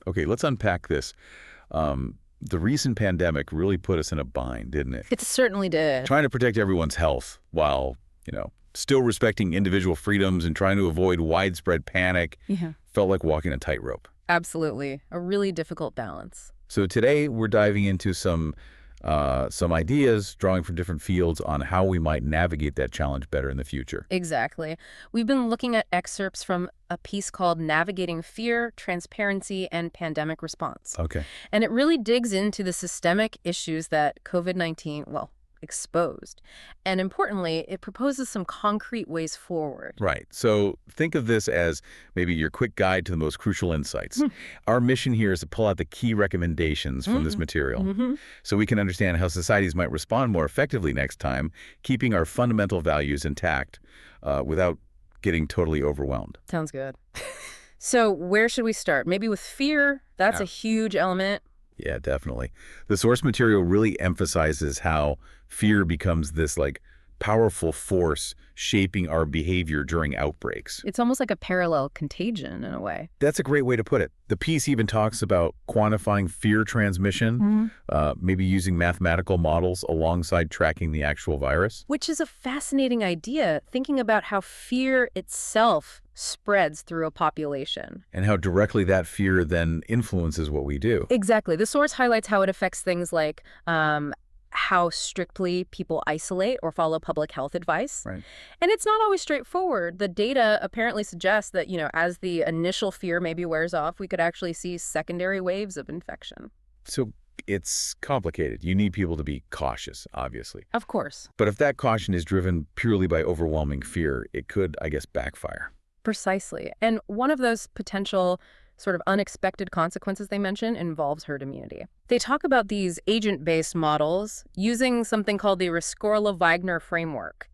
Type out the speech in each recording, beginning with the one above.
Okay, let's unpack this. The recent pandemic really put us in a bind, didn't it? It certainly did. Trying to protect everyone's health while, still respecting individual freedoms and trying to avoid widespread panic Yeah. felt like walking a tightrope. Absolutely. A really difficult balance. So today we're diving into some ideas, drawing from different fields on how we might navigate that challenge better in the future. Exactly. We've been looking at excerpts from a piece called Navigating Fear, Transparency, and Pandemic Response. Okay. And it really digs into the systemic issues that COVID-19, exposed. And importantly, it proposes some concrete ways forward. Right. So think of this as maybe your quick guide to the most crucial insights. Our mission here is to pull out the key recommendations from this material so we can understand how societies might respond more effectively next time, keeping our fundamental values intact without getting totally overwhelmed. Sounds good. So where should we start? Maybe with fear. That's a huge element. Yeah, definitely. The source material really emphasizes how fear becomes this powerful force shaping our behavior during outbreaks. It's almost like a parallel contagion in a way. That's a great way to put it. The piece even talks about quantifying fear transmission, maybe using mathematical models alongside tracking the actual virus. Which is a fascinating idea, thinking about how fear itself spreads through a population. And how directly that fear then influences what we do. Exactly. The source highlights how it affects things like how strictly people isolate or follow public health advice. Right. And it's not always straightforward. The data apparently suggests that, as the initial fear maybe wears off, we could actually see secondary waves of infection. So it's complicated. You need people to be cautious, obviously. Of course. But if that caution is driven purely by overwhelming fear, it could, backfire. Precisely. And one of those potential sort of unexpected consequences they mention involves herd immunity. They talk about these agent-based models using something called the Rescorla-Wagner framework.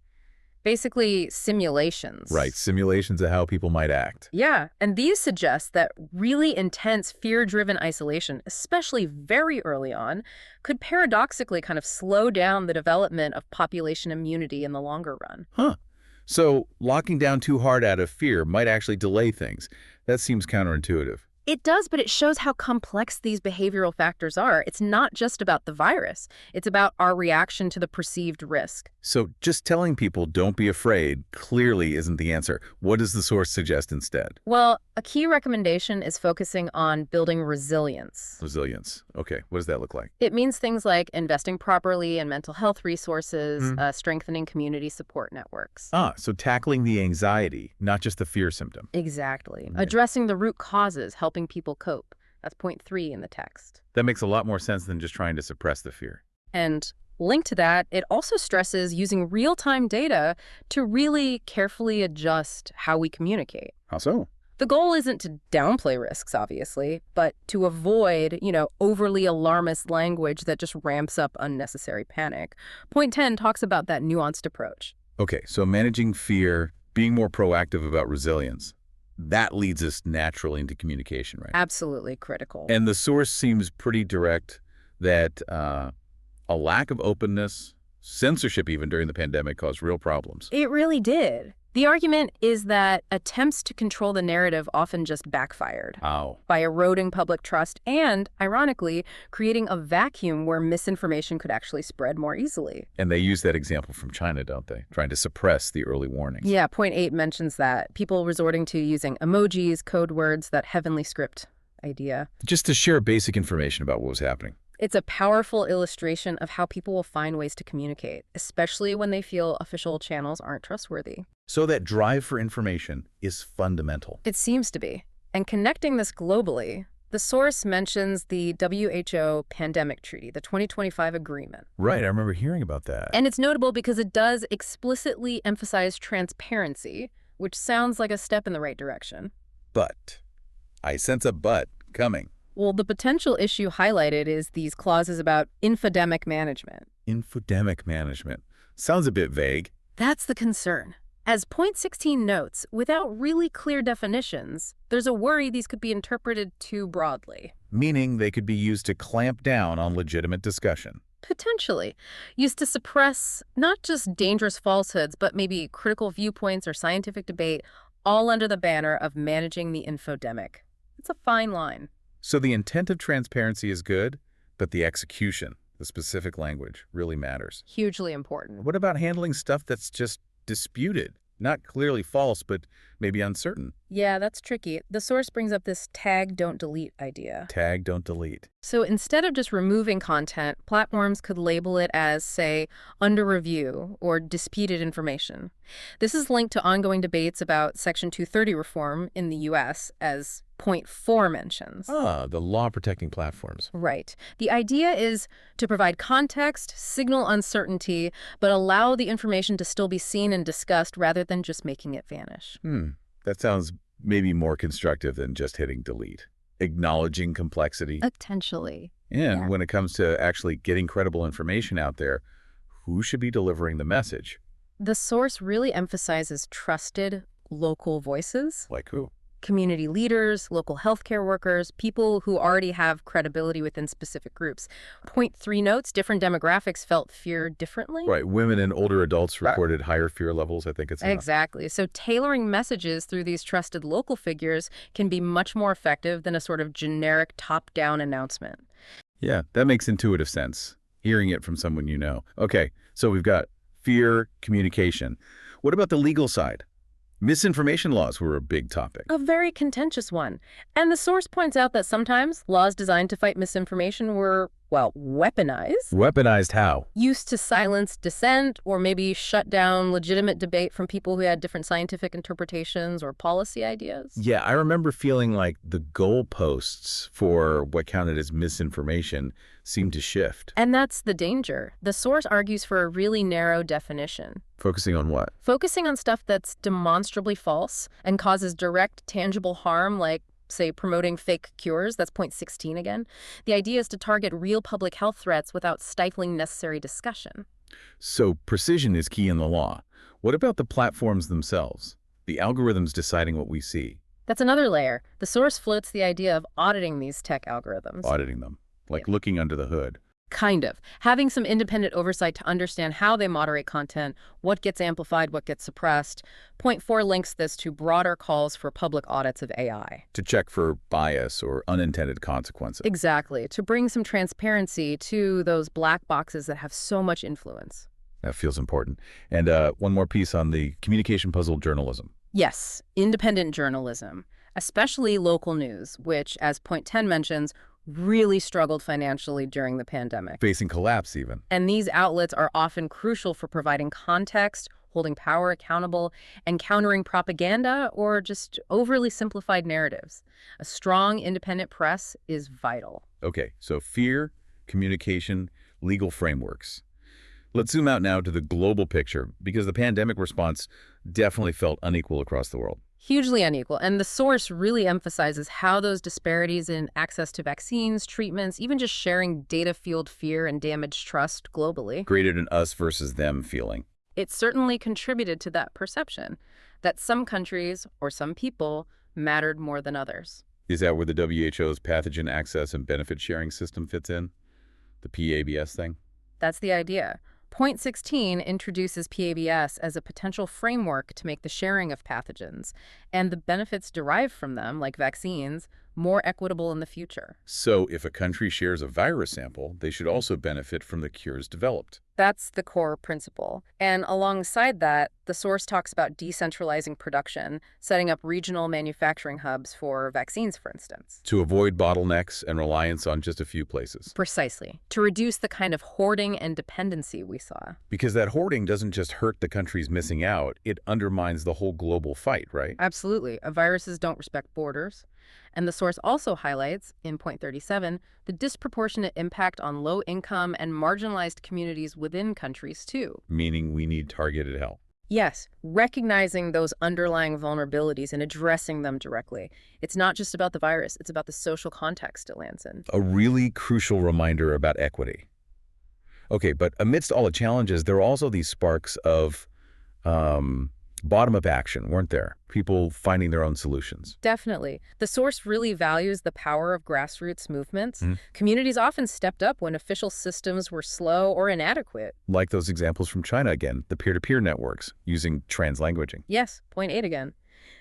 Basically, simulations. Right, simulations of how people might act. Yeah, and these suggest that really intense fear-driven isolation, especially very early on, could paradoxically kind of slow down the development of population immunity in the longer run. Huh. So locking down too hard out of fear might actually delay things. That seems counterintuitive. It does, but it shows how complex these behavioral factors are. It's not just about the virus. It's about our reaction to the perceived risk. So just telling people don't be afraid clearly isn't the answer. What does the source suggest instead? Well, a key recommendation is focusing on building resilience. Resilience. Okay, what does that look like? It means things like investing properly in mental health resources, strengthening community support networks. So tackling the anxiety, not just the fear symptom. Exactly. Addressing the root causes, helping people cope. That's point 3 in the text. That makes a lot more sense than just trying to suppress the fear. And linked to that, it also stresses using real-time data to really carefully adjust how we communicate. How so? The goal isn't to downplay risks, obviously, but to avoid, overly alarmist language that just ramps up unnecessary panic. Point 10 talks about that nuanced approach. Okay, so managing fear, being more proactive about resilience. That leads us naturally into communication, right? Absolutely critical. And the source seems pretty direct that a lack of openness, censorship even during the pandemic caused real problems. It really did. The argument is that attempts to control the narrative often just backfired. How? By eroding public trust and, ironically, creating a vacuum where misinformation could actually spread more easily. And they use that example from China, don't they? Trying to suppress the early warnings. Yeah, point 8 mentions that. People resorting to using emojis, code words, that heavenly script idea. Just to share basic information about what was happening. It's a powerful illustration of how people will find ways to communicate, especially when they feel official channels aren't trustworthy. So that drive for information is fundamental. It seems to be. And connecting this globally, the source mentions the WHO Pandemic Treaty, the 2025 agreement. Right, I remember hearing about that. And it's notable because it does explicitly emphasize transparency, which sounds like a step in the right direction. But, I sense a but coming. Well, the potential issue highlighted is these clauses about infodemic management. Infodemic management. Sounds a bit vague. That's the concern. As point 16 notes, without really clear definitions, there's a worry these could be interpreted too broadly. Meaning they could be used to clamp down on legitimate discussion. Potentially. Used to suppress not just dangerous falsehoods, but maybe critical viewpoints or scientific debate, all under the banner of managing the infodemic. It's a fine line. So the intent of transparency is good, but the execution, the specific language, really matters. Hugely important. What about handling stuff that's just disputed? Not clearly false, but maybe uncertain. Yeah, that's tricky. The source brings up this tag, don't delete idea. Tag, don't delete. So instead of just removing content, platforms could label it as, say, under review or disputed information. This is linked to ongoing debates about Section 230 reform in the U.S., as point 4 mentions. Ah, the law protecting platforms. Right. The idea is to provide context, signal uncertainty, but allow the information to still be seen and discussed rather than just making it vanish. That sounds maybe more constructive than just hitting delete. Acknowledging complexity. Potentially. And yeah. when it comes to actually getting credible information out there, who should be delivering the message? The source really emphasizes trusted local voices. Like who? Community leaders, local healthcare workers, people who already have credibility within specific groups. Point 3 notes, different demographics felt fear differently. Right. Women and older adults reported higher fear levels. I think it's enough. Exactly. So tailoring messages through these trusted local figures can be much more effective than a sort of generic top-down announcement. Yeah, that makes intuitive sense, hearing it from someone you know. Okay, so we've got fear, communication. What about the legal side? Misinformation laws were a big topic. A very contentious one. And the source points out that sometimes laws designed to fight misinformation were, well, weaponized. Weaponized how? Used to silence dissent or maybe shut down legitimate debate from people who had different scientific interpretations or policy ideas. Yeah, I remember feeling like the goalposts for what counted as misinformation seemed to shift. And that's the danger. The source argues for a really narrow definition. Focusing on what? Focusing on stuff that's demonstrably false and causes direct, tangible harm, like, say, promoting fake cures. That's point 16 again. The idea is to target real public health threats without stifling necessary discussion. So precision is key in the law. What about the platforms themselves? The algorithms deciding what we see? That's another layer. The source floats the idea of auditing these tech algorithms. Auditing them, like looking under the hood. Kind of. Having some independent oversight to understand how they moderate content, what gets amplified, what gets suppressed. Point 4 links this to broader calls for public audits of AI. To check for bias or unintended consequences. Exactly. To bring some transparency to those black boxes that have so much influence. That feels important. And one more piece on the communication puzzle, journalism. Yes, independent journalism, especially local news, which, as point 10 mentions, really struggled financially during the pandemic. Facing collapse, even. And these outlets are often crucial for providing context, holding power accountable, and countering propaganda or just overly simplified narratives. A strong, independent press is vital. Okay, so fear, communication, legal frameworks. Let's zoom out now to the global picture, because the pandemic response definitely felt unequal across the world. Hugely unequal. And the source really emphasizes how those disparities in access to vaccines, treatments, even just sharing data fueled fear and damaged trust globally. Created an us versus them feeling. It certainly contributed to that perception that some countries or some people mattered more than others. Is that where the WHO's pathogen access and benefit sharing system fits in? The PABS thing? That's the idea. Point 16 introduces PABS as a potential framework to make the sharing of pathogens and the benefits derived from them, like vaccines, more equitable in the future. So if a country shares a virus sample, they should also benefit from the cures developed. That's the core principle. And alongside that, the source talks about decentralizing production, setting up regional manufacturing hubs for vaccines, for instance. To avoid bottlenecks and reliance on just a few places. Precisely. To reduce the kind of hoarding and dependency we saw. Because that hoarding doesn't just hurt the countries missing out, it undermines the whole global fight, right? Absolutely. Viruses don't respect borders. And the source also highlights, in point 37, the disproportionate impact on low-income and marginalized communities within countries, too. Meaning we need targeted help. Yes, recognizing those underlying vulnerabilities and addressing them directly. It's not just about the virus, it's about the social context it lands in. A really crucial reminder about equity. Okay, but amidst all the challenges, there are also these sparks of bottom-up action, weren't there? People finding their own solutions. Definitely. The source really values the power of grassroots movements. Communities often stepped up when official systems were slow or inadequate. Like those examples from China again, the peer-to-peer networks using translanguaging. Yes, point 8 again.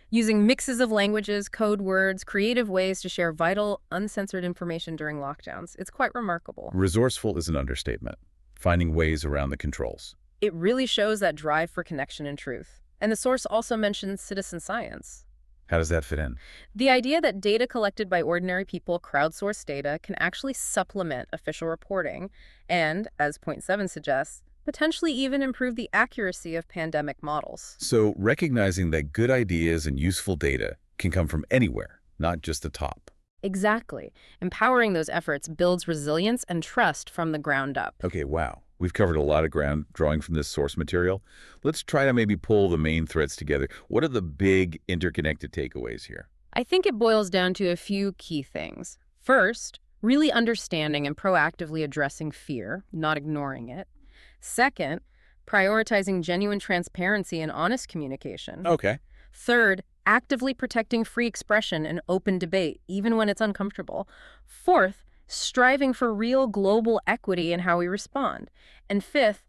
using mixes of languages, code words, creative ways to share vital, uncensored information during lockdowns. It's quite remarkable. Resourceful is an understatement, finding ways around the controls. It really shows that drive for connection and truth. And the source also mentions citizen science. How does that fit in? The idea that data collected by ordinary people, crowdsourced data, can actually supplement official reporting and, as point 7 suggests, potentially even improve the accuracy of pandemic models. So recognizing that good ideas and useful data can come from anywhere, not just the top. Exactly. Empowering those efforts builds resilience and trust from the ground up. Okay, wow. We've covered a lot of ground drawing from this source material. Let's try to maybe pull the main threads together. What are the big interconnected takeaways here? I think it boils down to a few key things. First, really understanding and proactively addressing fear, not ignoring it. Second, prioritizing genuine transparency and honest communication. Okay. Third, actively protecting free expression and open debate, even when it's uncomfortable. Fourth, striving for real global equity in how we respond. And fifth,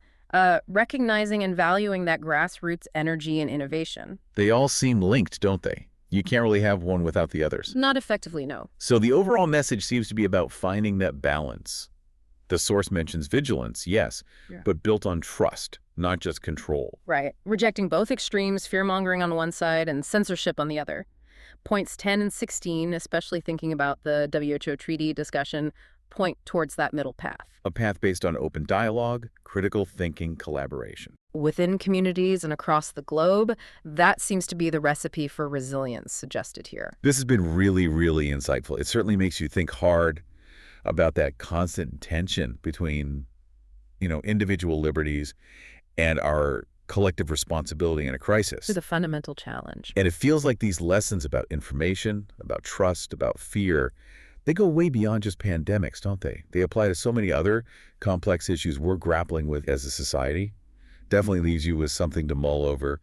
recognizing and valuing that grassroots energy and innovation. They all seem linked, don't they? You can't really have one without the others. Not effectively, no. So the overall message seems to be about finding that balance. The source mentions vigilance, yes, but built on trust, not just control. Right. Rejecting both extremes, fear-mongering on one side and censorship on the other. Points 10 and 16, especially thinking about the WHO treaty discussion, point towards that middle path. A path based on open dialogue, critical thinking, collaboration. Within communities and across the globe, that seems to be the recipe for resilience suggested here. This has been really, really insightful. It certainly makes you think hard about that constant tension between, individual liberties and our collective responsibility in a crisis. The fundamental challenge. And it feels like these lessons about information, about trust, about fear, they go way beyond just pandemics, don't they? They apply to so many other complex issues we're grappling with as a society. Definitely leaves you with something to mull over